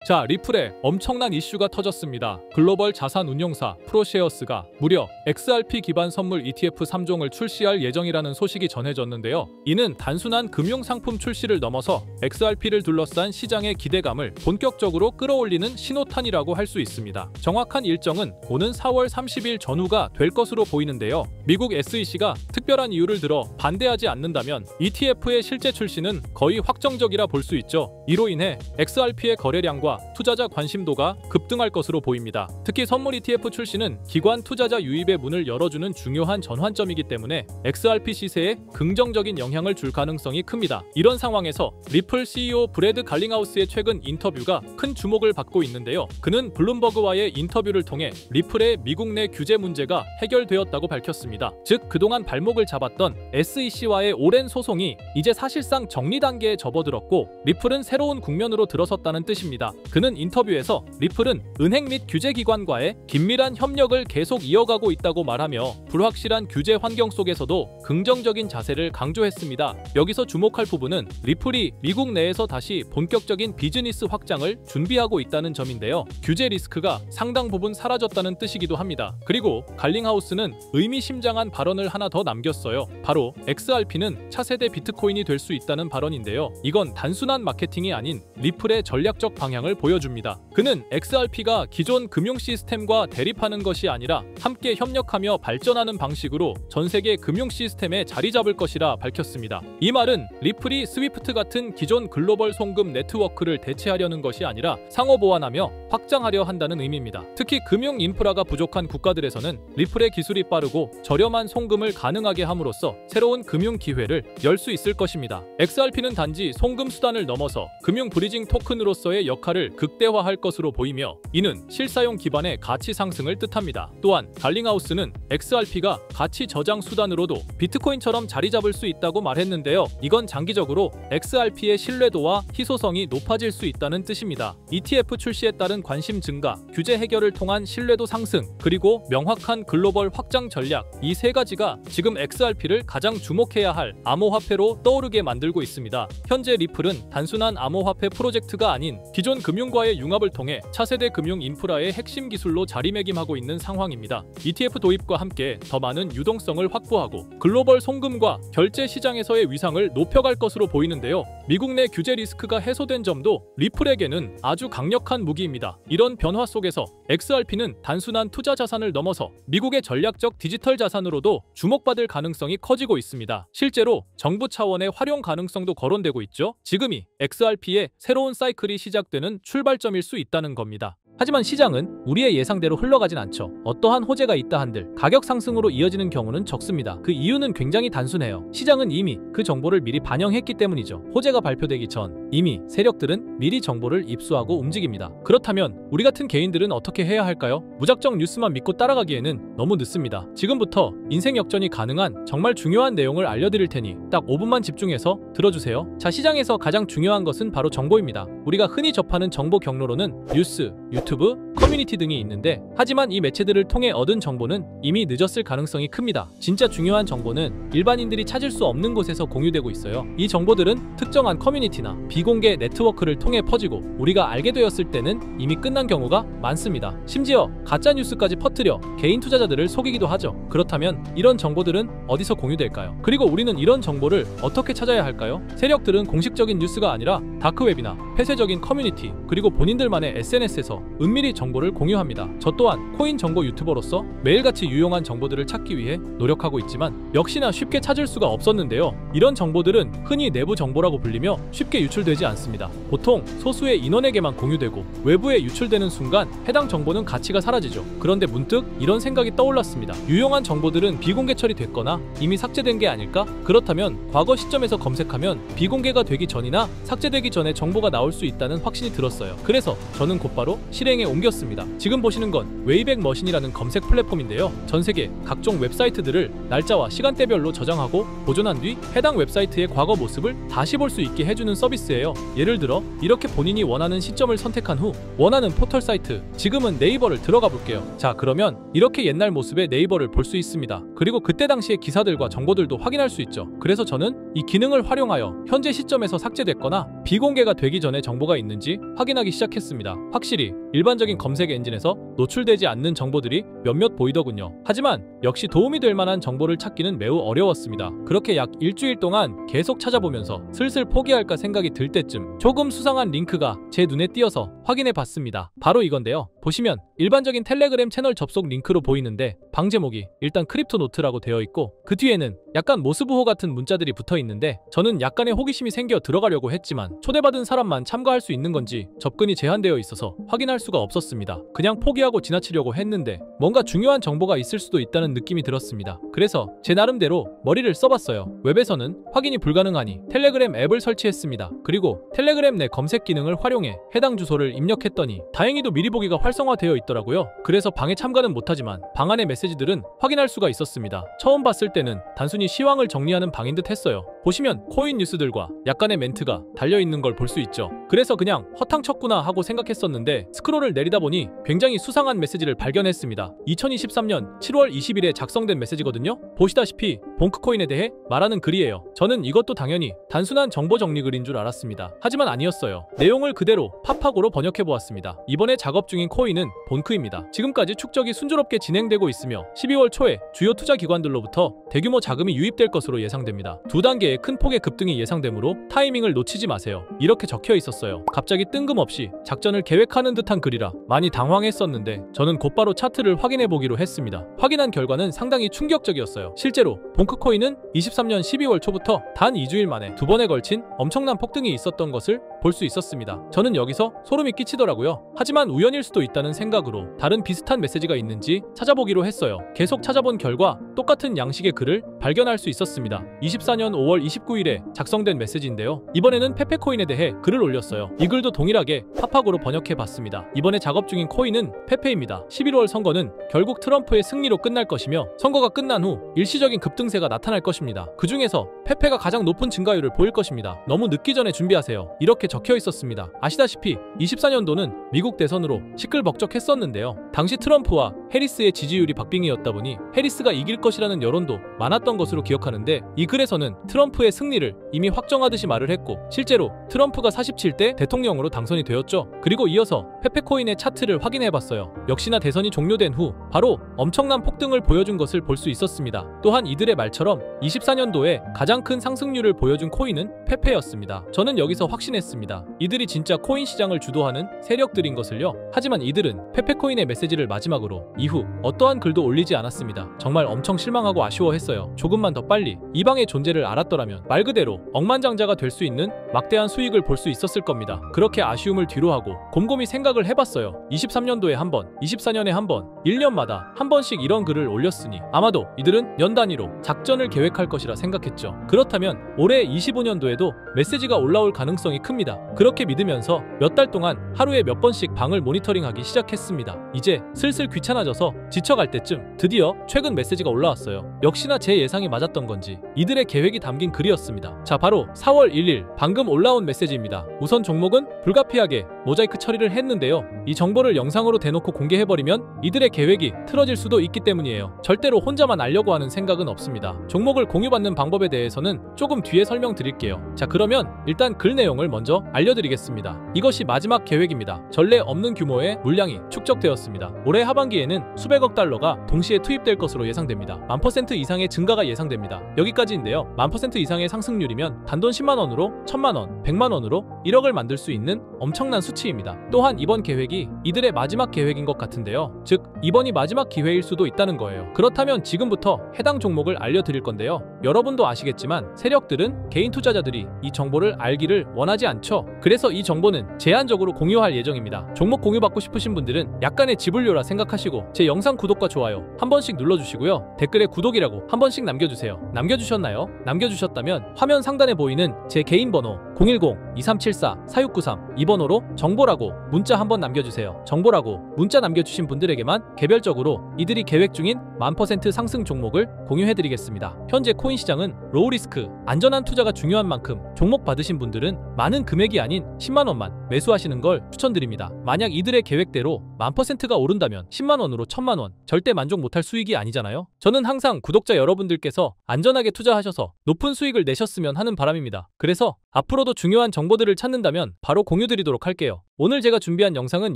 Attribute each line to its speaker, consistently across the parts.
Speaker 1: 자, 리플에 엄청난 이슈가 터졌습니다. 글로벌 자산 운용사 프로셰어스가 무려 XRP 기반 선물 ETF 3종을 출시할 예정이라는 소식이 전해졌는데요. 이는 단순한 금융상품 출시를 넘어서 XRP를 둘러싼 시장의 기대감을 본격적으로 끌어올리는 신호탄이라고 할 수 있습니다. 정확한 일정은 오는 4월 30일 전후가 될 것으로 보이는데요. 미국 SEC가 특별한 이유를 들어 반대하지 않는다면 ETF의 실제 출시는 거의 확정적이라 볼 수 있죠. 이로 인해 XRP의 거래량과 투자자 관심도가 급등할 것으로 보입니다. 특히 선물 ETF 출시는 기관 투자자 유입의 문을 열어주는 중요한 전환점이기 때문에 XRP 시세에 긍정적인 영향을 줄 가능성이 큽니다. 이런 상황에서 리플 CEO 브래드 갈링하우스의 최근 인터뷰가 큰 주목을 받고 있는데요. 그는 블룸버그와의 인터뷰를 통해 리플의 미국 내 규제 문제가 해결되었다고 밝혔습니다. 즉 그동안 발목을 잡았던 SEC와의 오랜 소송이 이제 사실상 정리 단계에 접어들었고 리플은 새로운 국면으로 들어섰다는 뜻입니다. 그는 인터뷰에서 리플은 은행 및 규제기관과의 긴밀한 협력을 계속 이어가고 있다고 말하며 불확실한 규제 환경 속에서도 긍정적인 자세를 강조했습니다. 여기서 주목할 부분은 리플이 미국 내에서 다시 본격적인 비즈니스 확장을 준비하고 있다는 점인데요. 규제 리스크가 상당 부분 사라졌다는 뜻이기도 합니다. 그리고 갈링하우스는 의미심장한 발언을 하나 더 남겼어요. 바로 XRP는 차세대 비트코인이 될 수 있다는 발언인데요. 이건 단순한 마케팅이 아닌 리플의 전략적 방향을 보여줍니다. 그는 XRP가 기존 금융 시스템과 대립하는 것이 아니라 함께 협력하며 발전하는 방식으로 전 세계 금융 시스템에 자리 잡을 것이라 밝혔습니다. 이 말은 리플이 스위프트 같은 기존 글로벌 송금 네트워크를 대체하려는 것이 아니라 상호 보완하며 확장하려 한다는 의미입니다. 특히 금융 인프라가 부족한 국가들에서는 리플의 기술이 빠르고 저렴한 송금을 가능하게 함으로써 새로운 금융 기회를 열 수 있을 것입니다. XRP는 단지 송금 수단을 넘어서 금융 브리징 토큰으로서의 역할을 극대화할 것으로 보이며 이는 실사용 기반의 가치 상승을 뜻합니다. 또한 갈링하우스는 XRP가 가치 저장 수단으로도 비트코인처럼 자리 잡을 수 있다고 말했는데요. 이건 장기적으로 XRP의 신뢰도와 희소성이 높아질 수 있다는 뜻입니다. ETF 출시에 따른 관심 증가, 규제 해결을 통한 신뢰도 상승, 그리고 명확한 글로벌 확장 전략, 이 세 가지가 지금 XRP를 가장 주목해야 할 암호화폐로 떠오르게 만들고 있습니다. 현재 리플은 단순한 암호화폐 프로젝트가 아닌 기존 금융과의 융합을 통해 차세대 금융 인프라의 핵심 기술로 자리매김하고 있는 상황입니다. ETF 도입과 함께 더 많은 유동성을 확보하고 글로벌 송금과 결제 시장에서의 위상을 높여갈 것으로 보이는데요. 미국 내 규제 리스크가 해소된 점도 리플에게는 아주 강력한 무기입니다. 이런 변화 속에서 XRP는 단순한 투자 자산을 넘어서 미국의 전략적 디지털 자산으로도 주목받을 가능성이 커지고 있습니다. 실제로 정부 차원의 활용 가능성도 거론되고 있죠. 지금이 XRP의 새로운 사이클이 시작되는 출발점일 수 있다는 겁니다. 하지만 시장은 우리의 예상대로 흘러가진 않죠. 어떠한 호재가 있다 한들 가격 상승으로 이어지는 경우는 적습니다. 그 이유는 굉장히 단순해요. 시장은 이미 그 정보를 미리 반영했기 때문이죠. 호재가 발표되기 전 이미 세력들은 미리 정보를 입수하고 움직입니다. 그렇다면 우리 같은 개인들은 어떻게 해야 할까요? 무작정 뉴스만 믿고 따라가기에는 너무 늦습니다. 지금부터 인생 역전이 가능한 정말 중요한 내용을 알려드릴 테니 딱 5분만 집중해서 들어주세요. 자, 시장에서 가장 중요한 것은 바로 정보입니다. 우리가 흔히 접하는 정보 경로로는 뉴스, 유튜브, 커뮤니티 등이 있는데 하지만 이 매체들을 통해 얻은 정보는 이미 늦었을 가능성이 큽니다. 진짜 중요한 정보는 일반인들이 찾을 수 없는 곳에서 공유되고 있어요. 이 정보들은 특정한 커뮤니티나 비공개 네트워크를 통해 퍼지고 우리가 알게 되었을 때는 이미 끝난 경우가 많습니다. 심지어 가짜 뉴스까지 퍼뜨려 개인 투자자들을 속이기도 하죠. 그렇다면 이런 정보들은 어디서 공유될까요? 그리고 우리는 이런 정보를 어떻게 찾아야 할까요? 세력들은 공식적인 뉴스가 아니라 다크웹이나 폐쇄적인 커뮤니티, 그리고 본인들만의 SNS에서 은밀히 정보를 공유합니다. 저 또한 코인 정보 유튜버로서 매일같이 유용한 정보들을 찾기 위해 노력하고 있지만 역시나 쉽게 찾을 수가 없었는데요. 이런 정보들은 흔히 내부 정보라고 불리며 쉽게 유출되지 않습니다. 보통 소수의 인원에게만 공유되고 외부에 유출되는 순간 해당 정보는 가치가 사라지죠. 그런데 문득 이런 생각이 떠올랐습니다. 유용한 정보들은 비공개 처리됐거나 이미 삭제된 게 아닐까? 그렇다면 과거 시점에서 검색하면 비공개가 되기 전이나 삭제되기 전에 정보가 나올 수 있다는 확신이 들었어요. 그래서 저는 곧바로 실행에 옮겼습니다. 지금 보시는 건 웨이백 머신이라는 검색 플랫폼인데요. 전 세계 각종 웹사이트들을 날짜와 시간대별로 저장하고 보존한 뒤 해당 웹사이트의 과거 모습을 다시 볼 수 있게 해주는 서비스예요. 예를 들어 이렇게 본인이 원하는 시점을 선택한 후 원하는 포털 사이트, 지금은 네이버를 들어가 볼게요. 자, 그러면 이렇게 옛날 모습의 네이버를 볼 수 있습니다. 그리고 그때 당시의 기사들과 정보들도 확인할 수 있죠. 그래서 저는 이 기능을 활용하여 현재 시점에서 삭제됐거나 비공개가 되기 전에 정보가 있는지 확인하기 시작했습니다. 확실히 일반적인 검색 엔진에서 노출되지 않는 정보들이 몇몇 보이더군요. 하지만 역시 도움이 될 만한 정보를 찾기는 매우 어려웠습니다. 그렇게 약 일주일 동안 계속 찾아보면서 슬슬 포기할까 생각이 들 때쯤 조금 수상한 링크가 제 눈에 띄어서 확인해 봤습니다. 바로 이건데요. 보시면 일반적인 텔레그램 채널 접속 링크로 보이는데 방 제목이 일단 크립토 노트라고 되어 있고 그 뒤에는 약간 모스부호 같은 문자들이 붙어 있는데 저는 약간의 호기심이 생겨 들어가려고 했지만 초대받은 사람만 참가할 수 있는 건지 접근이 제한되어 있어서 확인할 수가 없었습니다. 그냥 포기하고 지나치려고 했는데 뭔가 중요한 정보가 있을 수도 있다는 느낌이 들었습니다. 그래서 제 나름대로 머리를 써봤어요. 웹에서는 확인이 불가능하니 텔레그램 앱을 설치했습니다. 그리고 텔레그램 내 검색 기능을 활용해 해당 주소를 입력했더니 다행히도 미리 보기가 활성화되어 있더라고요. 그래서 방에 참가는 못하지만 방 안의 메시지들은 확인할 수가 있었습니다. 처음 봤을 때는 단순히 시황을 정리하는 방인 듯 했어요. 보시면 코인 뉴스들과 약간의 멘트가 달려있는 걸 볼 수 있죠. 그래서 그냥 허탕 쳤구나 하고 생각했었는데 스크롤을 내리다 보니 굉장히 수상한 메시지를 발견했습니다. 2023년 7월 20일에 작성된 메시지거든요. 보시다시피 봉크코인에 대해 말하는 글이에요. 저는 이것도 당연히 단순한 정보 정리 글인 줄 알았습니다. 하지만 아니었어요. 내용을 그대로 팝하고로 번역해보았습니다. 이번에 작업 중인 코인은 본크입니다. 지금까지 축적이 순조롭게 진행되고 있으며 12월 초에 주요 투자 기관들로부터 대규모 자금이 유입될 것으로 예상됩니다. 두 단계의 큰 폭의 급등이 예상되므로 타이밍을 놓치지 마세요. 이렇게 적혀 있었어요. 갑자기 뜬금없이 작전을 계획하는 듯한 글이라 많이 당황했었는데 저는 곧바로 차트를 확인해 보기로 했습니다. 확인한 결과는 상당히 충격적이었어요. 실제로 봉크코인은 23년 12월 초부터 단 2주일 만에 두 번에 걸친 엄청난 폭등이 있었던 것을 볼 수 있었습니다. 저는 여기서 소름이 끼치더라고요. 하지만 우연일 수도 있다는 생각으로 다른 비슷한 메시지가 있는지 찾아보기로 했어요. 계속 찾아본 결과 똑같은 양식의 글을 발견할 수 있었습니다. 24년 5월 29일에 작성된 메시지인데요. 이번에는 페페코인에 대해 글을 올렸어요. 이 글도 동일하게 팝하고로 번역해봤습니다. 이번에 작업 중인 코인은 페페입니다. 11월 선거는 결국 트럼프의 승리로 끝날 것이며 선거가 끝난 후 일시적인 급등세가 나타날 것입니다. 그 중에서 페페가 가장 높은 증가율을 보일 것입니다. 너무 늦기 전에 준비하세요. 이렇게 적혀 있었습니다. 아시다시피 24년도는 미국 대선으로 시끌벅적했었는데요. 당시 트럼프와 해리스의 지지율이 박빙이었다 보니 해리스가 이길 것이라는 여론도 많았던 것으로 기억하는데 이 글에서는 트럼프의 승리를 이미 확정하듯이 말을 했고 실제로 트럼프가 47대 대통령으로 당선이 되었죠. 그리고 이어서 페페코인의 차트를 확인해봤어요. 역시나 대선이 종료된 후 바로 엄청난 폭등을 보여준 것을 볼 수 있었습니다. 또한 이들의 말처럼 24년도에 가장 큰 상승률을 보여준 코인은 페페였습니다. 저는 여기서 확신했습니다. 이들이 진짜 코인 시장을 주도하는 세력들인 것을요. 하지만 이들은 페페코인의 메시지를 마지막으로 이후 어떠한 글도 올리지 않았습니다. 정말 엄청 실망하고 아쉬워했어요. 조금만 더 빨리 이 방의 존재를 알았더라면 말 그대로 억만장자가 될 수 있는 막대한 수익을 볼 수 있었을 겁니다. 그렇게 아쉬움을 뒤로하고 곰곰이 생각을 해봤어요. 23년도에 한 번, 24년에 한 번, 1년마다 한 번씩 이런 글을 올렸으니 아마도 이들은 년 단위로 작전을 계획할 것이라 생각했죠. 그렇다면 올해 25년도에도 메시지가 올라올 가능성이 큽니다. 그렇게 믿으면서 몇 달 동안 하루에 몇 번씩 방을 모니터링하기 시작했습니다. 이제 슬슬 귀찮아져서 지쳐갈 때쯤 드디어 최근 메시지가 올라왔어요. 역시나 제 예상이 맞았던 건지 이들의 계획이 담긴 글이었습니다. 자, 바로 4월 1일 방금 올라온 메시지입니다. 우선 종목은 불가피하게 모자이크 처리를 했는데요. 이 정보를 영상으로 대놓고 공개해버리면 이들의 계획이 틀어질 수도 있기 때문이에요. 절대로 혼자만 알려고 하는 생각은 없습니다. 종목을 공유받는 방법에 대해서는 조금 뒤에 설명드릴게요. 자, 그러면 일단 글 내용을 먼저 알려드리겠습니다. 이것이 마지막 계획입니다. 전례 없는 규모의 물량이 축적되었습니다. 올해 하반기에는 수백억 달러가 동시에 투입될 것으로 예상됩니다. 1000% 이상의 증가가 예상됩니다. 여기까지인데요. 1000% 이상의 상승률이면 단돈 10만원으로 1000만원, 100만원으로 1억을 만들 수 있는 엄청난 수치입니다. 또한 이번 계획이 이들의 마지막 계획인 것 같은데요. 즉 이번이 마지막 기회일 수도 있다는 거예요. 그렇다면 지금부터 해당 종목을 알려드릴 건데요. 여러분도 아시겠지만 세력들은 개인 투자자들이 이 정보를 알기를 원하지 않죠. 그래서 이 정보는 제한적으로 공유할 예정입니다. 종목 공유받고 싶으신 분들은 약간의 지불료라 생각하시고 제 영상 구독과 좋아요 한 번씩 눌러주시고요. 댓글에 구독이라고 한 번씩 남겨주세요. 남겨주셨나요? 남겨주셨다면 화면 상단에 보이는 제 개인 번호 010-2374-4693 이 번호로 정보라고 문자 한번 남겨주세요. 정보라고 문자 남겨주신 분들에게만 개별적으로 이들이 계획 중인 1000% 상승 종목을 공유해드리겠습니다. 현재 코인 시장은 로우 리스크, 안전한 투자가 중요한 만큼 종목 받으신 분들은 많은 금액이 아닌 10만원만 매수하시는 걸 추천드립니다. 만약 이들의 계획대로 1000%가 오른다면 10만원으로 1000만원, 절대 만족 못할 수익이 아니잖아요. 저는 항상 구독자 여러분들께서 안전하게 투자하셔서 높은 수익을 내셨으면 하는 바람입니다. 그래서 앞으로도 앞으로도 중요한 정보들을 찾는다면 바로 공유드리도록 할게요. 오늘 제가 준비한 영상은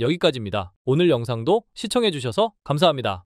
Speaker 1: 여기까지입니다. 오늘 영상도 시청해주셔서 감사합니다.